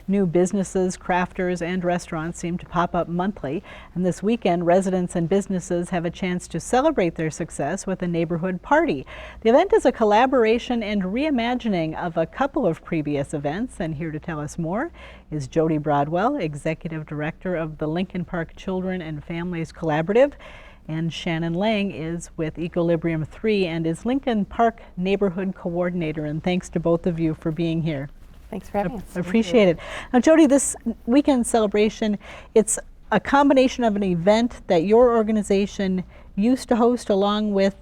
New businesses, crafters, and restaurants seem to pop up monthly, and this weekend residents and businesses have a chance to celebrate their success with a neighborhood party. The event is a collaboration and reimagining of a couple of previous events, and here to tell us more is Jody Broadwell, Executive Director of the Lincoln Park Children and Families Collaborative, and Shannon Lang is with Equilibrium 3 and is Lincoln Park Neighborhood Coordinator. And thanks to both of you for being here. Thanks for having us. Appreciate it. Now, Jody, this weekend celebration, it's a combination of an event that your organization used to host along with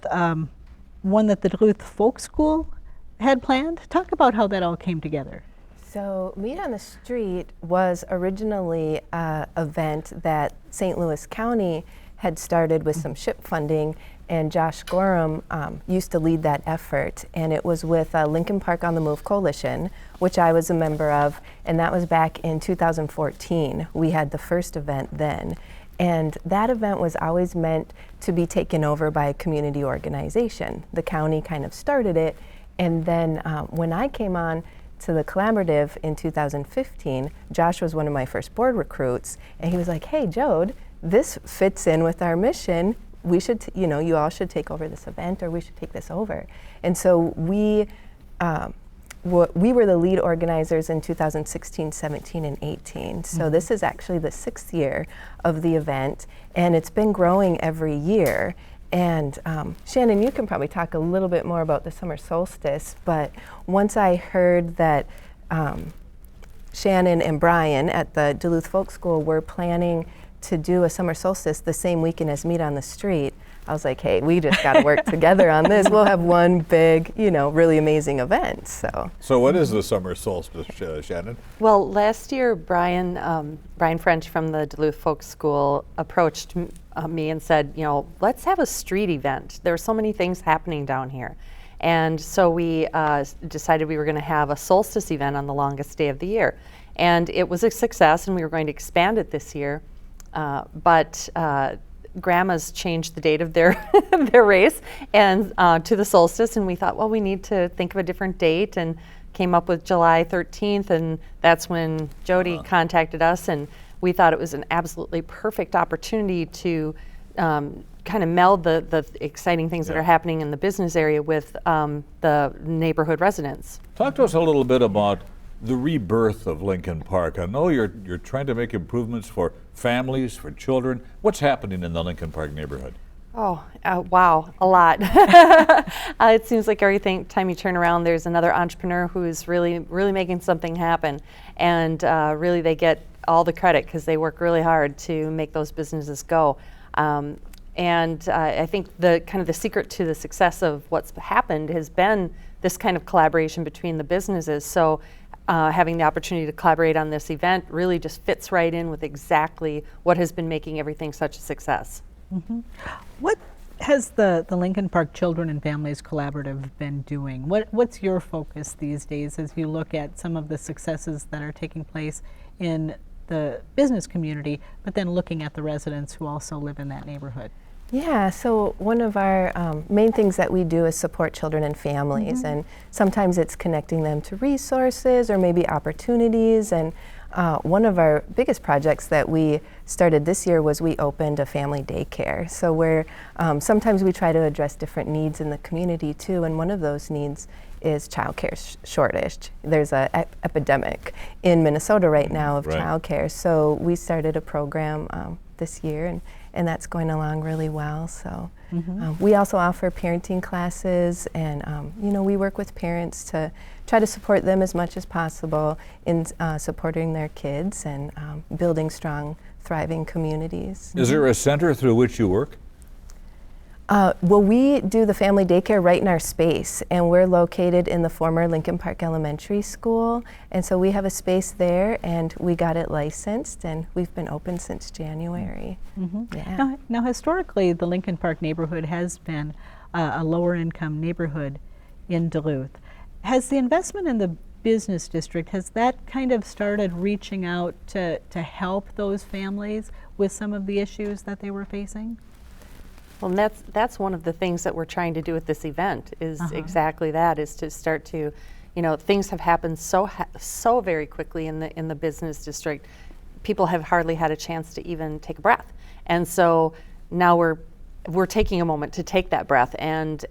one that the Duluth Folk School had planned. Talk about how that all came together. So Meet on the Street was originally an event that St. Louis County had started with some SHIP funding, and Josh Gorham used to lead that effort, and it was with Lincoln Park on the Move Coalition, which I was a member of, and that was back in 2014. We had the first event then, and that event was always meant to be taken over by a community organization. The county kind of started it, and then when I came on to the collaborative in 2015, Josh was one of my first board recruits, and he was like, "Hey, Jode, this fits in with our mission. We should, you all should take over this event, or we should take this over." And so we were the lead organizers in 2016, 17, and 18. So this is actually the 6th year of the event, and it's been growing every year. And Shannon, you can probably talk a little bit more about the summer solstice, but once I heard that Shannon and Brian at the Duluth Folk School were planning to do a summer solstice the same weekend as Meet on the Street, I was like, hey, we just got to work together on this. We'll have one big, really amazing event. So what is the summer solstice, Shannon? Well, last year, Brian French from the Duluth Folk School approached me and said, let's have a street event. There are so many things happening down here. And so we decided we were going to have a solstice event on the longest day of the year. And it was a success, and we were going to expand it this year. But grandmas changed the date of their their race and to the solstice, and we thought, well, we need to think of a different date, and came up with July 13th, and that's when Jody contacted us, and we thought it was an absolutely perfect opportunity to kind of meld the exciting things that are happening in the business area with the neighborhood residents. Talk to us a little bit about the rebirth of Lincoln Park. I know you're trying to make improvements for families, for children. What's happening in the Lincoln Park neighborhood? Oh, wow, a lot. It seems like every time you turn around, there's another entrepreneur who is really making something happen. And really they get all the credit because they work really hard to make those businesses go. And I think the secret to the success of what's happened has been this kind of collaboration between the businesses. So having the opportunity to collaborate on this event really just fits right in with exactly what has been making everything such a success. Mm-hmm. What has the Lincoln Park Children and Families Collaborative been doing? What's your focus these days as you look at some of the successes that are taking place in the business community, but then looking at the residents who also live in that neighborhood? Yeah, so one of our main things that we do is support children and families, and sometimes it's connecting them to resources or maybe opportunities. And one of our biggest projects that we started this year was we opened a family daycare. So where sometimes we try to address different needs in the community too, and one of those needs is childcare shortage. There's an epidemic in Minnesota right now of childcare. So we started a program this year, and that's going along really well. So we also offer parenting classes, and we work with parents to try to support them as much as possible in supporting their kids and building strong, thriving communities. Is there a center through which you work? Well, we do the family daycare right in our space, and we're located in the former Lincoln Park Elementary School, and so we have a space there, and we got it licensed, and we've been open since January. Yeah. Now, historically, the Lincoln Park neighborhood has been a lower income neighborhood in Duluth. Has the investment in the business district, has that kind of started reaching out to help those families with some of the issues that they were facing? Well, that's one of the things that we're trying to do with this event is exactly that, is to start to you know, things have happened so very quickly in the business district. People have hardly had a chance to even take a breath. And so now we're taking a moment to take that breath and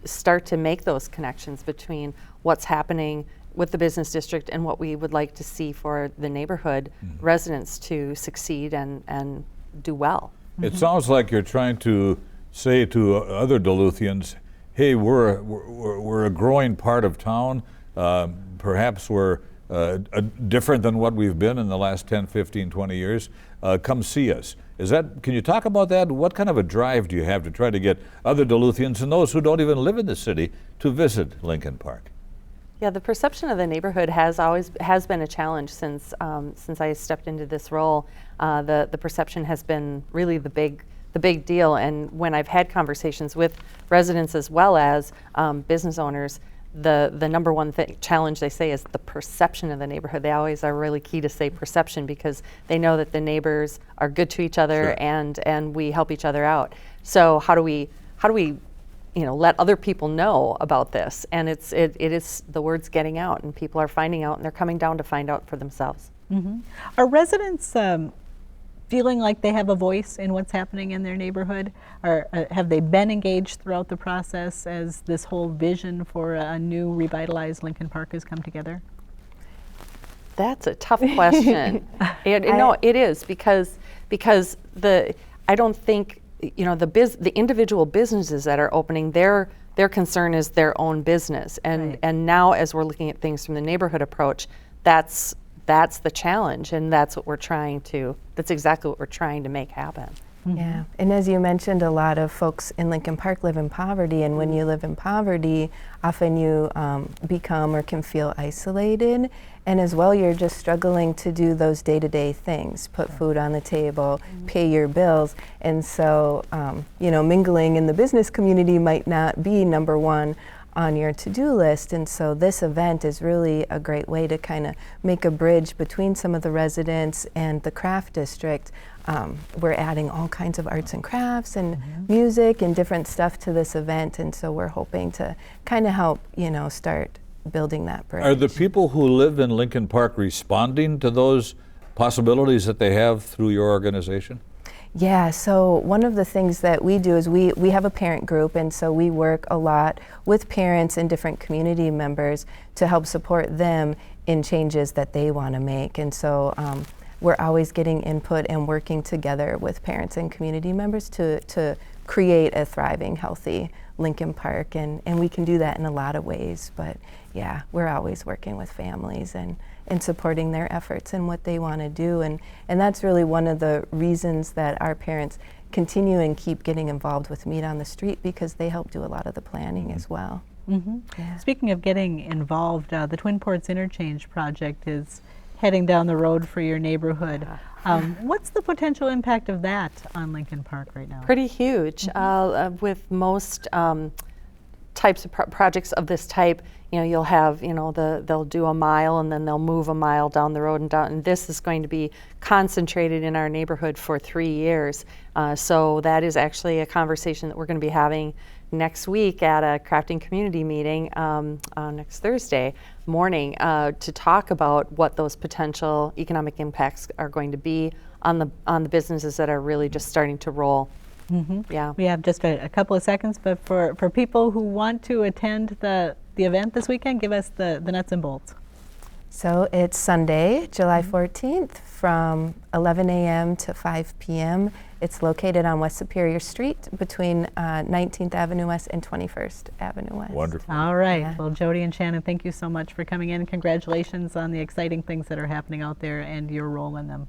start to make those connections between what's happening with the business district and what we would like to see for the neighborhood residents to succeed and do well. It sounds like you're trying to say to other Duluthians, hey, we're a growing part of town. Perhaps we're different than what we've been in the last 10, 15, 20 years. Come see us. Can you talk about that? What kind of a drive do you have to try to get other Duluthians and those who don't even live in the city to visit Lincoln Park? Yeah, the perception of the neighborhood has been a challenge since I stepped into this role. The perception has been really the big deal, and when I've had conversations with residents as well as business owners, the number one challenge they say is the perception of the neighborhood. They always are really key to say perception because they know that the neighbors are good to each other. Sure. and we help each other out. So how do we let other people know about this? And it is the word's getting out, and people are finding out, and they're coming down to find out for themselves. Are residents feeling like they have a voice in what's happening in their neighborhood? Or have they been engaged throughout the process as this whole vision for a new revitalized Lincoln Park has come together? That's a tough question. No, it is because I don't think the individual businesses that are opening, their concern is their own business, and now as we're looking at things from the neighborhood approach, that's the challenge, and that's exactly what we're trying to make happen. Yeah, and as you mentioned, a lot of folks in Lincoln Park live in poverty, and when you live in poverty, often you become or can feel isolated, and as well you're just struggling to do those day-to-day things, put food on the table, pay your bills, and so mingling in the business community might not be number one on your to-do list, and so this event is really a great way to kind of make a bridge between some of the residents and the craft district. We're adding all kinds of arts and crafts and music and different stuff to this event, and so we're hoping to kind of help start building that bridge. Are the people who live in Lincoln Park responding to those possibilities that they have through your organization? Yeah, so one of the things that we do is we have a parent group, and so we work a lot with parents and different community members to help support them in changes that they want to make. And so we're always getting input and working together with parents and community members to create a thriving, healthy Lincoln Park, and we can do that in a lot of ways. But yeah, we're always working with families and supporting their efforts and what they want to do, and that's really one of the reasons that our parents continue and keep getting involved with Meet on the Street, because they help do a lot of the planning as well. Yeah. Speaking of getting involved, the Twin Ports Interchange project is heading down the road for your neighborhood. What's the potential impact of that on Lincoln Park right now? Pretty huge. With most types of projects of this type, you'll have, they'll do a mile and then they'll move a mile down the road and down. And this is going to be concentrated in our neighborhood for 3 years. So that is actually a conversation that we're going to be having next week at a crafting community meeting next Thursday morning to talk about what those potential economic impacts are going to be on the businesses that are really just starting to roll. Yeah. We have just a couple of seconds, but for people who want to attend the event this weekend, give us the nuts and bolts. So it's Sunday, July 14th from 11 a.m. to 5 p.m. It's located on West Superior Street between 19th Avenue West and 21st Avenue West. Wonderful. All right. Yeah. Well, Jody and Shannon, thank you so much for coming in. Congratulations on the exciting things that are happening out there and your role in them.